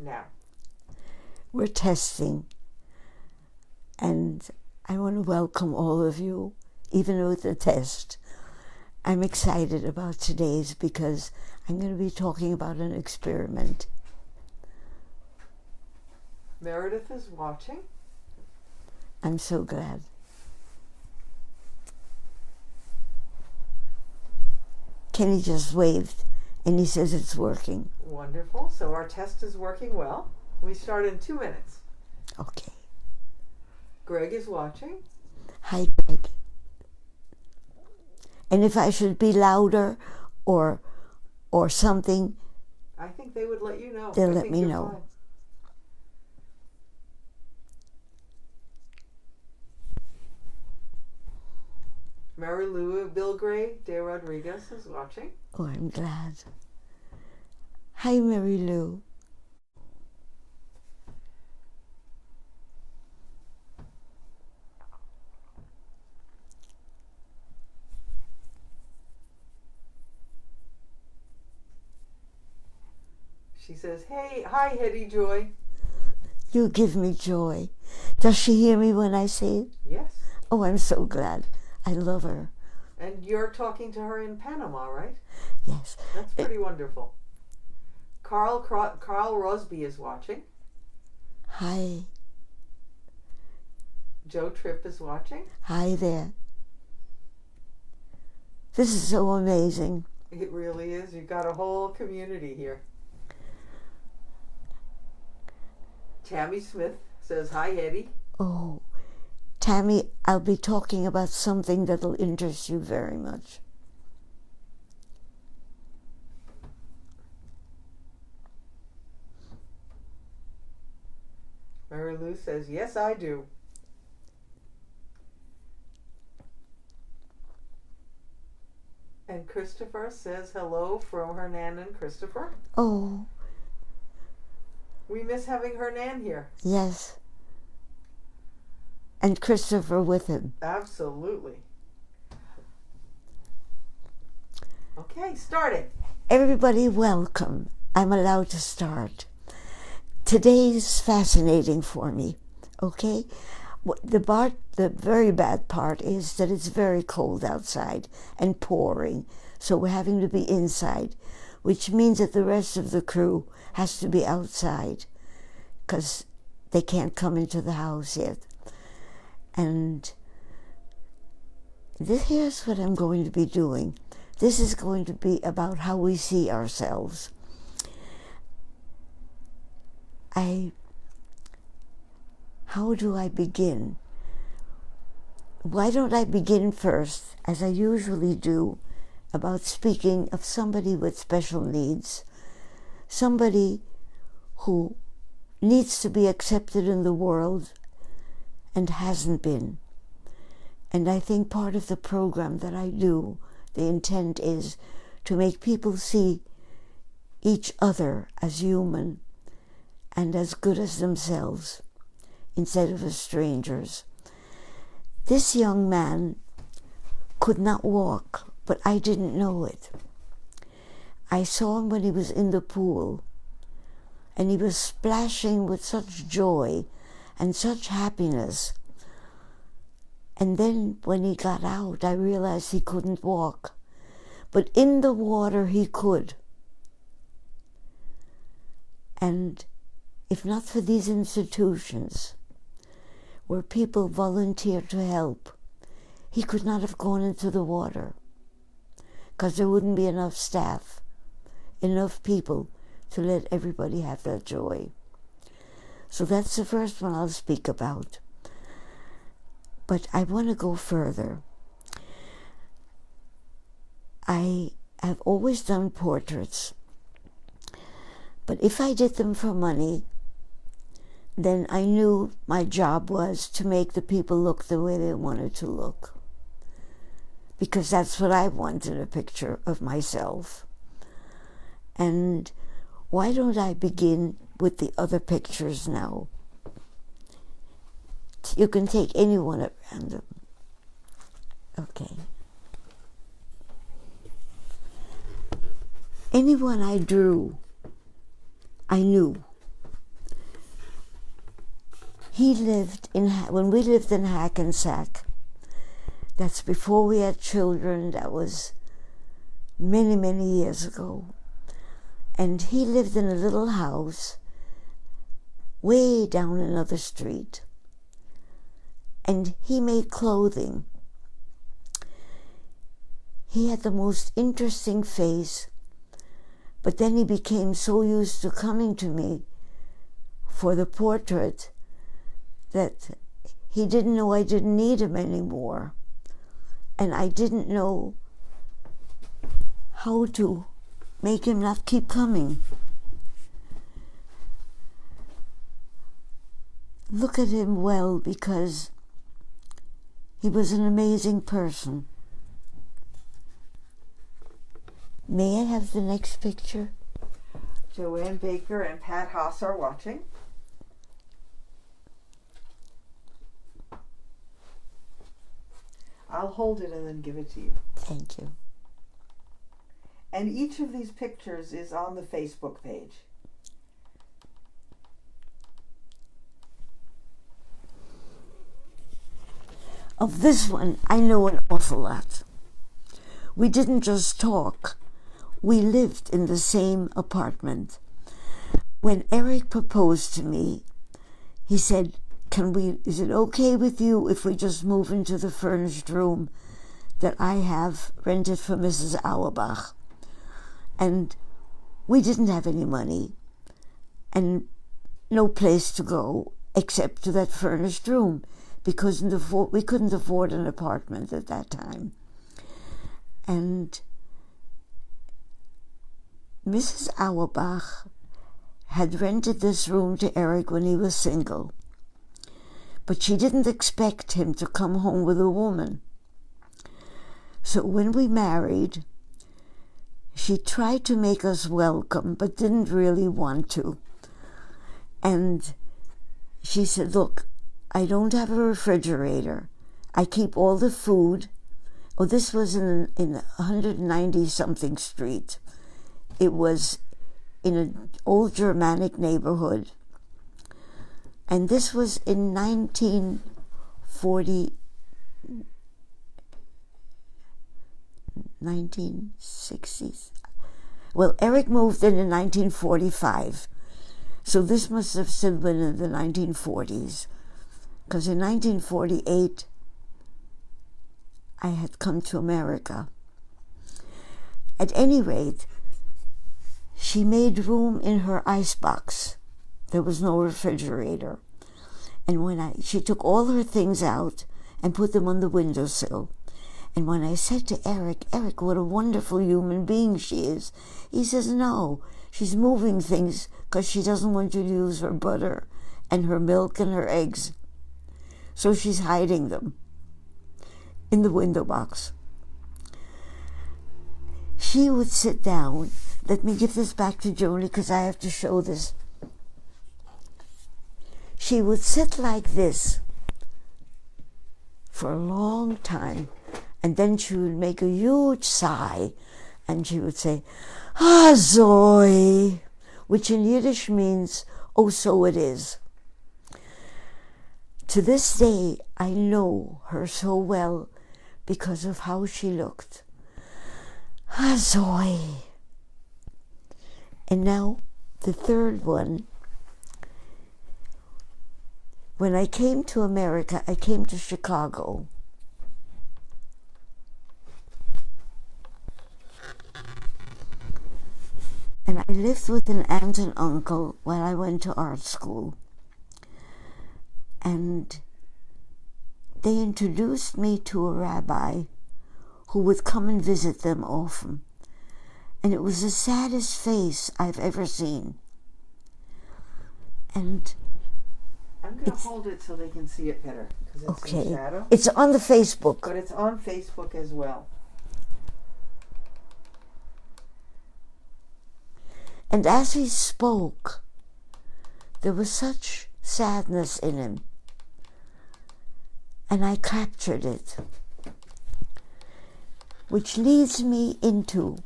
Now. We're testing, and I want to welcome all of you, even with the test. I'm excited about today's because I'm going to be talking about an experiment. Meredith is watching. I'm so glad. Kenny just waved, and he says it's working. Wonderful. So our test is working well. We start in 2 minutes. Okay. Greg is watching. Hi, Greg. And if I should be louder or something, I think they would let you know. They'll let me know. Fine. Mary Lou Bilgray de Rodriguez is watching. Oh, I'm glad. Hi, Mary Lou. She says, "Hey, hi, Hedy Joy." You give me joy. Does she hear me when I say it? Yes. Oh, I'm so glad. I love her. And you're talking to her in Panama, right? Yes. That's pretty wonderful. Carl Rosby is watching. Hi. Joe Tripp is watching. Hi there. This is so amazing. It really is. You've got a whole community here. Tammy Smith says, "Hi, Hedy." Oh, Tammy, I'll be talking about something that'll interest you very much. Mary Lou says, "Yes, I do." And Christopher says hello from Hernan and Christopher. Oh. We miss having Hernan here. Yes. And Christopher with him. Absolutely. Okay, starting. Everybody welcome. I'm allowed to start. Today's fascinating for me, okay? The very bad part is that it's very cold outside and pouring, so we're having to be inside, which means that the rest of the crew has to be outside because they can't come into the house yet. And here's what I'm going to be doing. This is going to be about how we see ourselves. How do I begin? Why don't I begin first, as I usually do, about speaking of somebody with special needs, somebody who needs to be accepted in the world and hasn't been. And I think part of the program that I do, the intent is to make people see each other as human and as good as themselves, instead of as strangers. This young man could not walk, but I didn't know it. I saw him when he was in the pool, and he was splashing with such joy and such happiness. And then when he got out, I realized he couldn't walk. But in the water he could. And if not for these institutions, where people volunteer to help, he could not have gone into the water, because there wouldn't be enough staff, enough people to let everybody have that joy. So that's the first one I'll speak about. But I want to go further. I have always done portraits, but if I did them for money, then I knew my job was to make the people look the way they wanted to look, because that's what I wanted, a picture of myself. And why don't I begin with the other pictures now? You can take any one at random. Okay. Anyone I drew, I knew. when we lived in Hackensack. That's before we had children. That was many, many years ago. And he lived in a little house way down another street. And he made clothing. He had the most interesting face, but then he became so used to coming to me for the portrait that he didn't know I didn't need him anymore. And I didn't know how to make him not keep coming. Look at him well, because he was an amazing person. May I have the next picture? Joanne Baker and Pat Haas are watching. I'll hold it and then give it to you. Thank you. And each of these pictures is on the Facebook page. Of this one, I know an awful lot. We didn't just talk. We lived in the same apartment. When Eric proposed to me, he said, is it okay with you if we just move into the furnished room that I have rented for Mrs. Auerbach? And we didn't have any money and no place to go except to that furnished room, because we couldn't afford an apartment at that time. And Mrs. Auerbach had rented this room to Eric when he was single. But she didn't expect him to come home with a woman. So when we married, she tried to make us welcome, but didn't really want to. And she said, look, I don't have a refrigerator. I keep all the food. Oh, this was in 190-something street. It was in an old Germanic neighborhood. And this was in 1960s. Well, Eric moved in 1945. So this must have still been in the 1940s. Because in 1948, I had come to America. At any rate, she made room in her icebox. There was no refrigerator. And she took all her things out and put them on the windowsill. And when I said to Eric, what a wonderful human being she is, he says, no, she's moving things because she doesn't want you to use her butter and her milk and her eggs. So she's hiding them in the window box. She would sit down. Let me give this back to Joni because I have to show this. She would sit like this for a long time, and then she would make a huge sigh, and she would say, "Ah, Zoe," which in Yiddish means, "Oh, so it is." To this day, I know her so well because of how she looked. "Ah, Zoe." And now, the third one. When I came to America, I came to Chicago. And I lived with an aunt and uncle while I went to art school. And they introduced me to a rabbi who would come and visit them often. And it was the saddest face I've ever seen. And I'm going to hold it so they can see it better, because it's in shadow. It's on the Facebook. But it's on Facebook as well. And as he spoke, there was such sadness in him. And I captured it. Which leads me into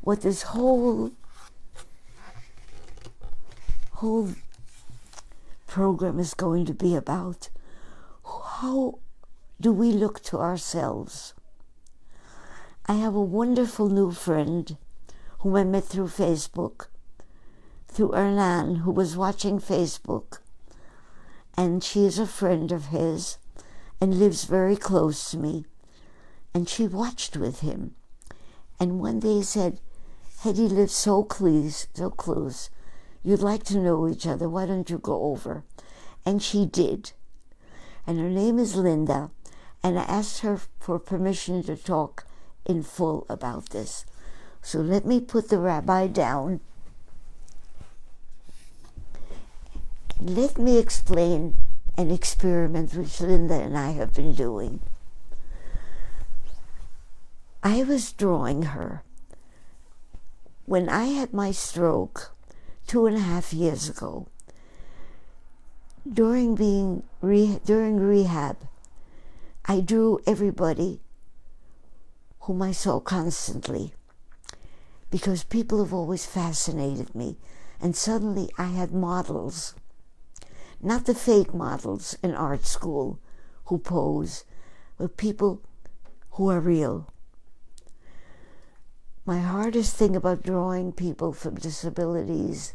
what this whole program is going to be about. How do we look to ourselves? I have a wonderful new friend whom I met through Facebook, through Ernan, who was watching Facebook, and she is a friend of his and lives very close to me, and she watched with him, and one day said, Hedy lives so close, you'd like to know each other, why don't you go over? And she did, and her name is Linda, and I asked her for permission to talk in full about this. So let me put the rabbi down. Let me explain an experiment which Linda and I have been doing. I was drawing her. When I had my stroke 2.5 years ago, during rehab, I drew everybody whom I saw constantly, because people have always fascinated me, and suddenly I had models, not the fake models in art school who pose, but people who are real. My hardest thing about drawing people from disabilities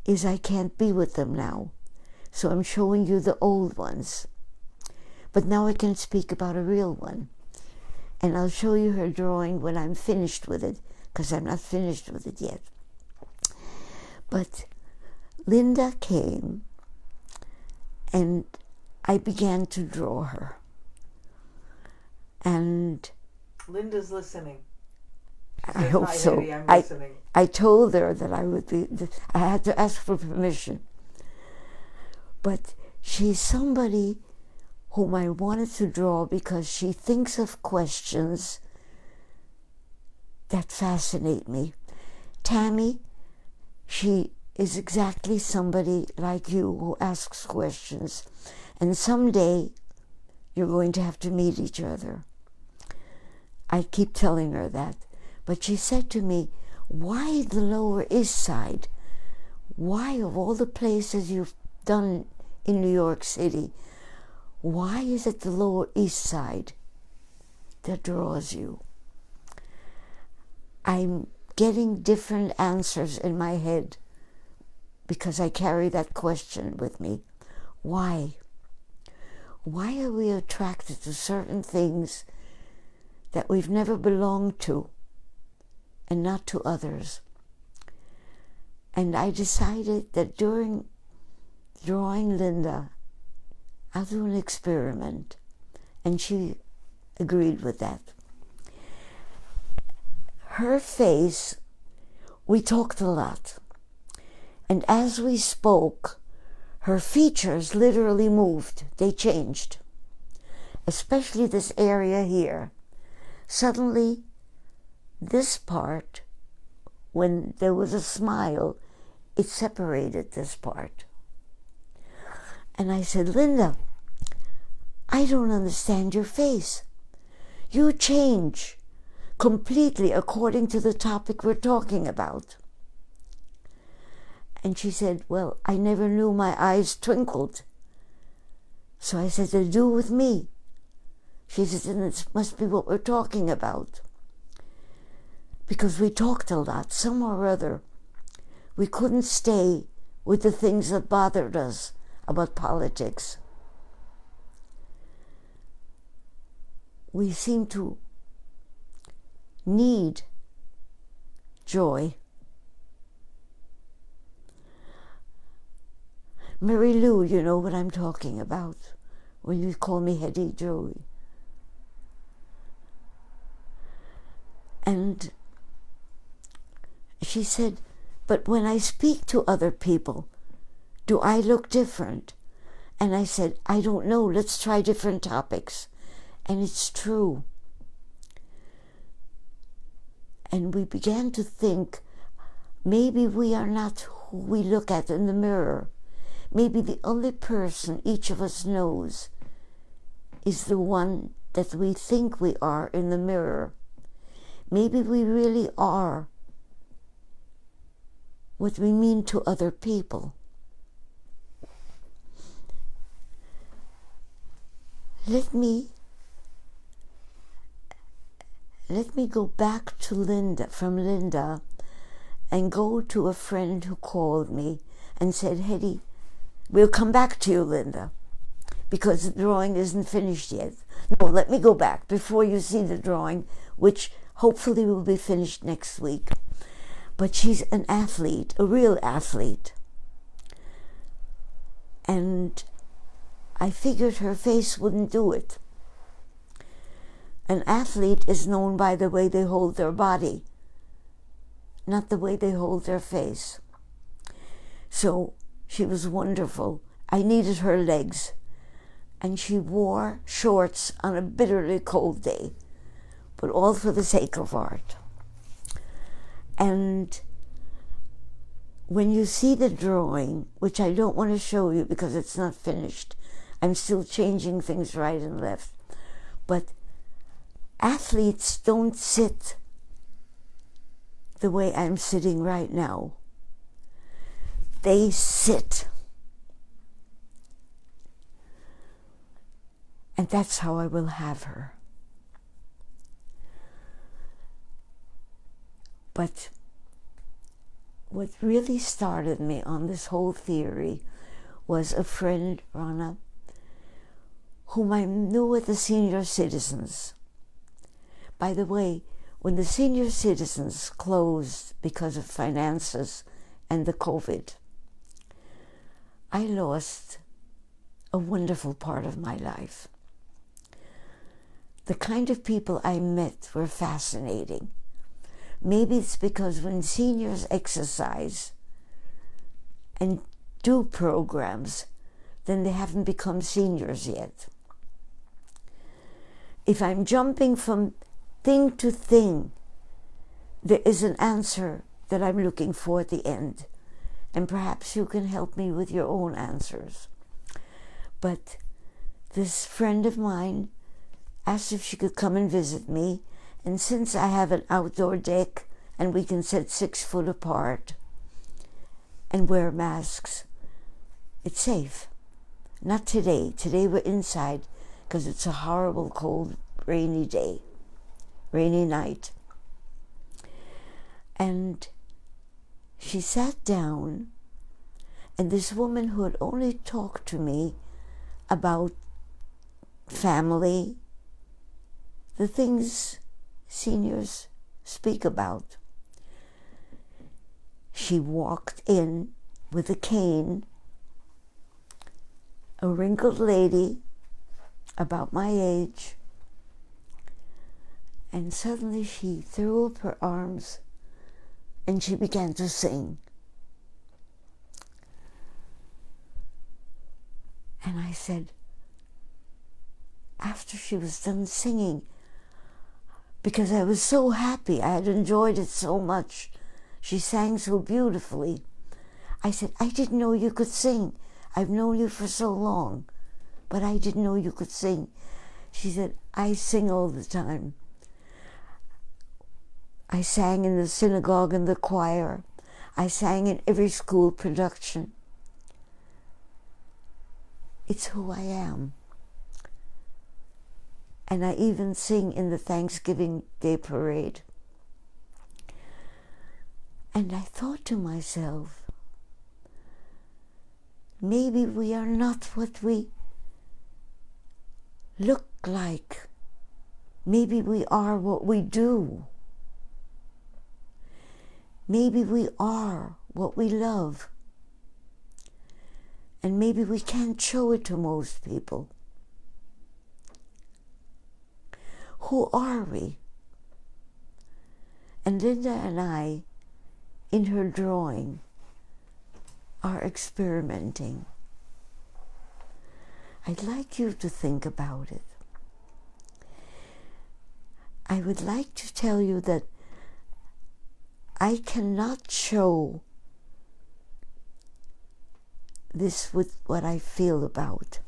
is I can't be with them now, so I'm showing you the old ones. But now I can speak about a real one. And I'll show you her drawing when I'm finished with it, because I'm not finished with it yet. But Linda came, and I began to draw her. And Linda's listening. I hope so. Hedy, I'm listening. I told her that I would be, I had to ask for permission. But she's somebody whom I wanted to draw because she thinks of questions that fascinate me. Tammy, she is exactly somebody like you who asks questions, and someday you're going to have to meet each other. I keep telling her that. But she said to me, why the Lower East Side? Why, of all the places you've done in New York City, why is it the Lower East Side that draws you? I'm getting different answers in my head because I carry that question with me. Why? Why are we attracted to certain things that we've never belonged to and not to others? And I decided that during drawing Linda, I'll do an experiment. And she agreed with that. Her face, we talked a lot. And as we spoke, her features literally moved. They changed. Especially this area here. Suddenly, this part, when there was a smile, it separated this part. And I said, Linda, I don't understand your face. You change completely according to the topic we're talking about. And she said, well, I never knew my eyes twinkled. So I said, they do with me. She said, then it must be what we're talking about. Because we talked a lot, somehow or other. We couldn't stay with the things that bothered us about politics. We seem to need joy. Mary Lou, you know what I'm talking about when you call me Hedy Joey. And she said, but when I speak to other people, do I look different? And I said, I don't know, let's try different topics. And it's true. And we began to think, maybe we are not who we look at in the mirror. Maybe the only person each of us knows is the one that we think we are in the mirror. Maybe we really are what we mean to other people. let me go back to Linda, and go to a friend who called me and said, Hedy, we'll come back to you, Linda, because the drawing isn't finished yet. No, let me go back before you see the drawing, which hopefully will be finished next week. But she's an athlete, a real athlete. And I figured her face wouldn't do it. An athlete is known by the way they hold their body, not the way they hold their face. So she was wonderful. I needed her legs. And she wore shorts on a bitterly cold day, but all for the sake of art. And when you see the drawing, which I don't want to show you because it's not finished, I'm still changing things right and left, but athletes don't sit the way I'm sitting right now. They sit. And that's how I will have her. But what really started me on this whole theory was a friend, Rana, whom I knew at the senior citizens. By the way, when the senior citizens closed because of finances and the COVID, I lost a wonderful part of my life. The kind of people I met were fascinating. Maybe it's because when seniors exercise and do programs, then they haven't become seniors yet. If I'm jumping from thing to thing, there is an answer that I'm looking for at the end. And perhaps you can help me with your own answers. But this friend of mine asked if she could come and visit me, and since I have an outdoor deck and we can sit 6 foot apart and wear masks, it's safe. Not today. Today we're inside because it's a horrible, cold, rainy day, rainy night. And she sat down, and this woman who had only talked to me about family, the things seniors speak about. She walked in with a cane, a wrinkled lady about my age, and suddenly she threw up her arms and she began to sing. And I said, after she was done singing, because I was so happy, I had enjoyed it so much, she sang so beautifully, I said, I didn't know you could sing. I've known you for so long, but I didn't know you could sing. She said, I sing all the time. I sang in the synagogue and the choir. I sang in every school production. It's who I am. And I even sing in the Thanksgiving Day Parade. And I thought to myself, maybe we are not what we look like. Maybe we are what we do. Maybe we are what we love. And maybe we can't show it to most people. Who are we? And Linda and I, in her drawing, are experimenting. I'd like you to think about it. I would like to tell you that I cannot show this with what I feel about.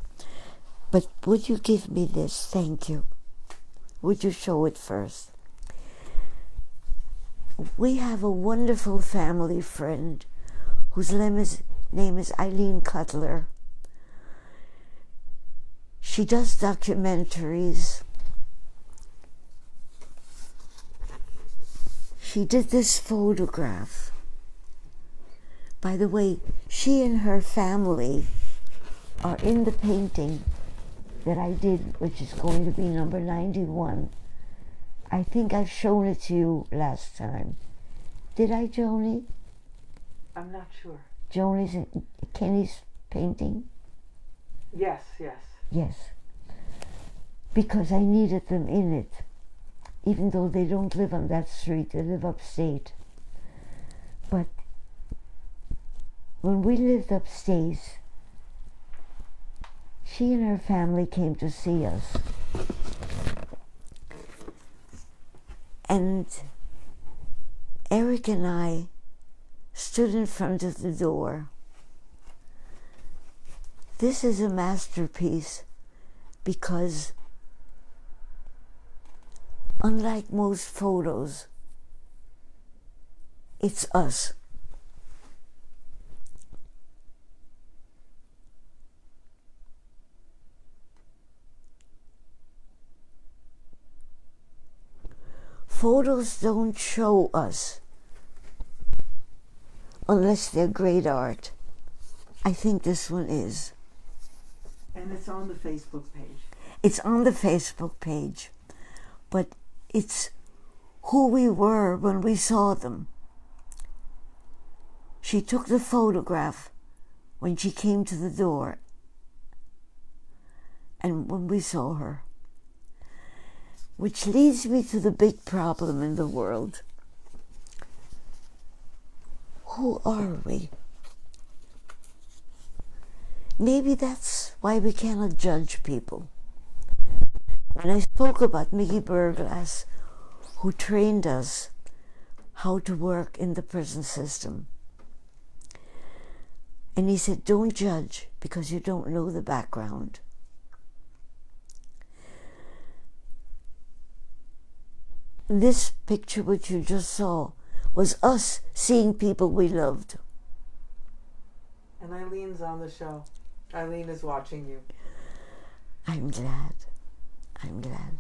But would you give me this? Thank you. Would you show it first? We have a wonderful family friend whose name is Eileen Cutler. She does documentaries. She did this photograph. By the way, she and her family are in the painting that I did, which is going to be number 91. I think I've shown it to you last time. Did I, Joni? I'm not sure. Joni's Kenny's painting? Yes, yes. Yes. Because I needed them in it. Even though they don't live on that street, they live upstate. But when we lived upstate, she and her family came to see us. And Eric and I stood in front of the door. This is a masterpiece because, unlike most photos, it's us. Photos don't show us unless they're great art. I think this one is. And it's on the Facebook page. It's on the Facebook page, but it's who we were when we saw them. She took the photograph when she came to the door and when we saw her. Which leads me to the big problem in the world. Who are we? Maybe that's why we cannot judge people. When I spoke about Mickey Burglass, who trained us how to work in the prison system, and he said, don't judge because you don't know the background. This picture which you just saw was us seeing people we loved. And Eileen's on the show. Eileen is watching you. I'm glad. I'm glad.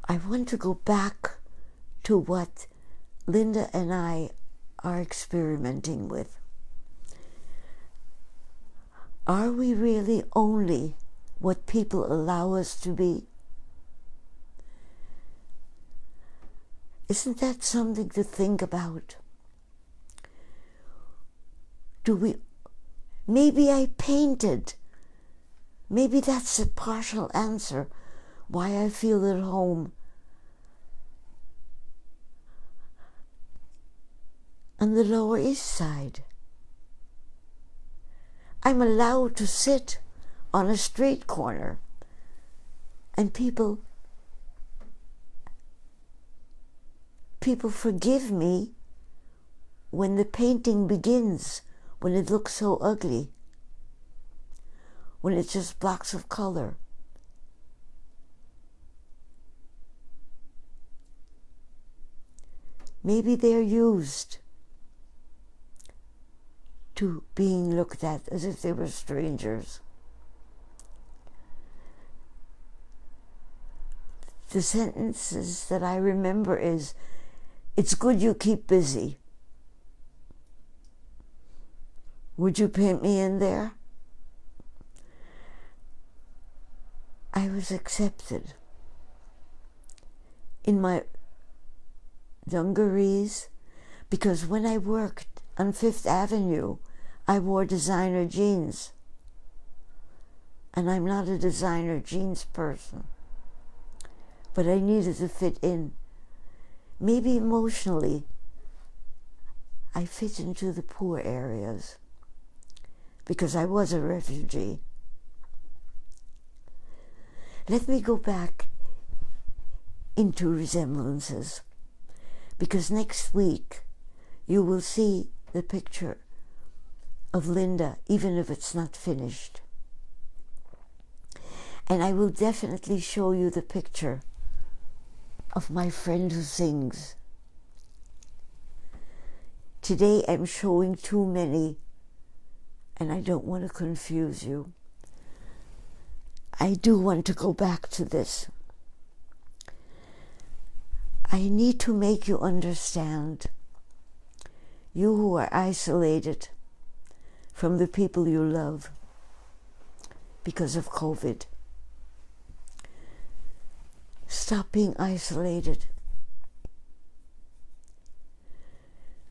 I want to go back to what Linda and I are experimenting with. Are we really only what people allow us to be? Isn't that something to think about? Maybe I painted. Maybe that's a partial answer why I feel at home on the Lower East Side. I'm allowed to sit on a street corner and people forgive me when the painting begins, when it looks so ugly, when it's just blocks of color. Maybe they're used to being looked at as if they were strangers. The sentences that I remember is, it's good you keep busy. Would you paint me in there? I was accepted in my dungarees because when I worked on Fifth Avenue, I wore designer jeans. And I'm not a designer jeans person. But I needed to fit in. Maybe emotionally, I fit into the poor areas because I was a refugee. Let me go back into resemblances, because next week you will see the picture of Linda, even if it's not finished. And I will definitely show you the picture of my friend who sings. Today I'm showing too many, and I don't want to confuse you. I do want to go back to this. I need to make you understand, you who are isolated from the people you love because of COVID. Stop being isolated.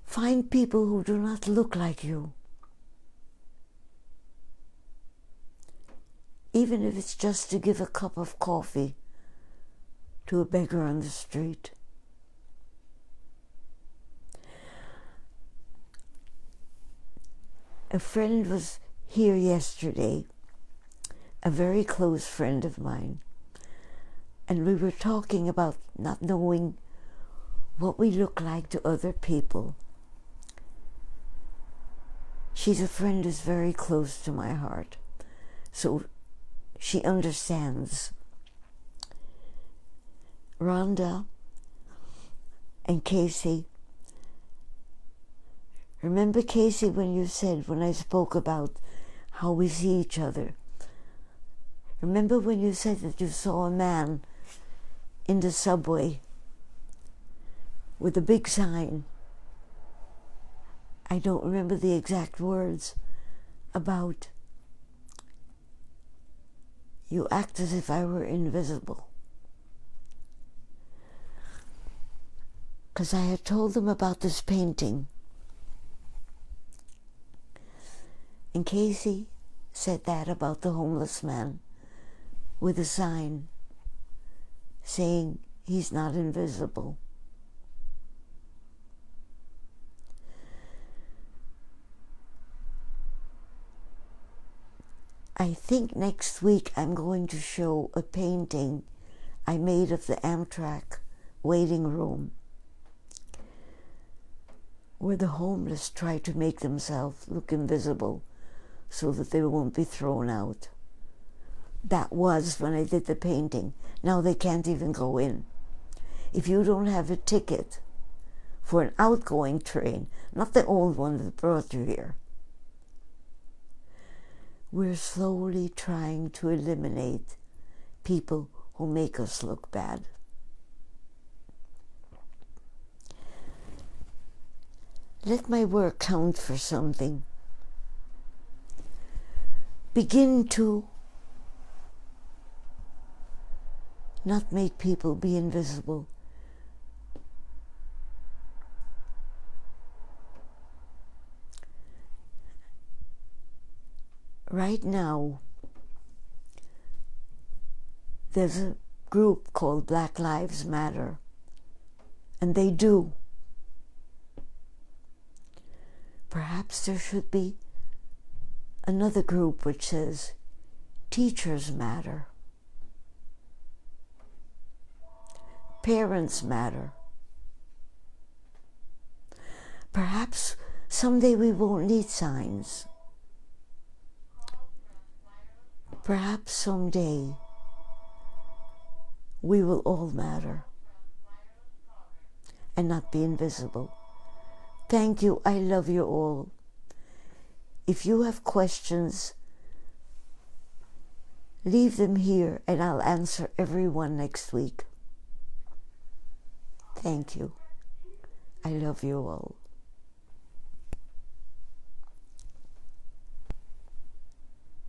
Find people who do not look like you. Even if it's just to give a cup of coffee to a beggar on the street. A friend was here yesterday, a very close friend of mine, and we were talking about not knowing what we look like to other people. She's a friend who's very close to my heart, so she understands. Rhonda and Casey, remember Casey when you said, when I spoke about how we see each other, remember when you said that you saw a man in the subway with a big sign, I don't remember the exact words, about you act as if I were invisible. Because I had told them about this painting. And Casey said that about the homeless man with a sign saying he's not invisible. I think next week I'm going to show a painting I made of the Amtrak waiting room, where the homeless try to make themselves look invisible so that they won't be thrown out. That was when I did the painting. Now they can't even go in. If you don't have a ticket for an outgoing train, not the old one that brought you here, we're slowly trying to eliminate people who make us look bad. Let my work count for something. Begin to not make people be invisible. Right now, there's a group called Black Lives Matter, and they do. Perhaps there should be another group which says Teachers Matter, Parents Matter. Perhaps someday we won't need signs. Perhaps someday we will all matter and not be invisible. Thank you. I love you all. If you have questions, leave them here and I'll answer everyone next week. Thank you. I love you all.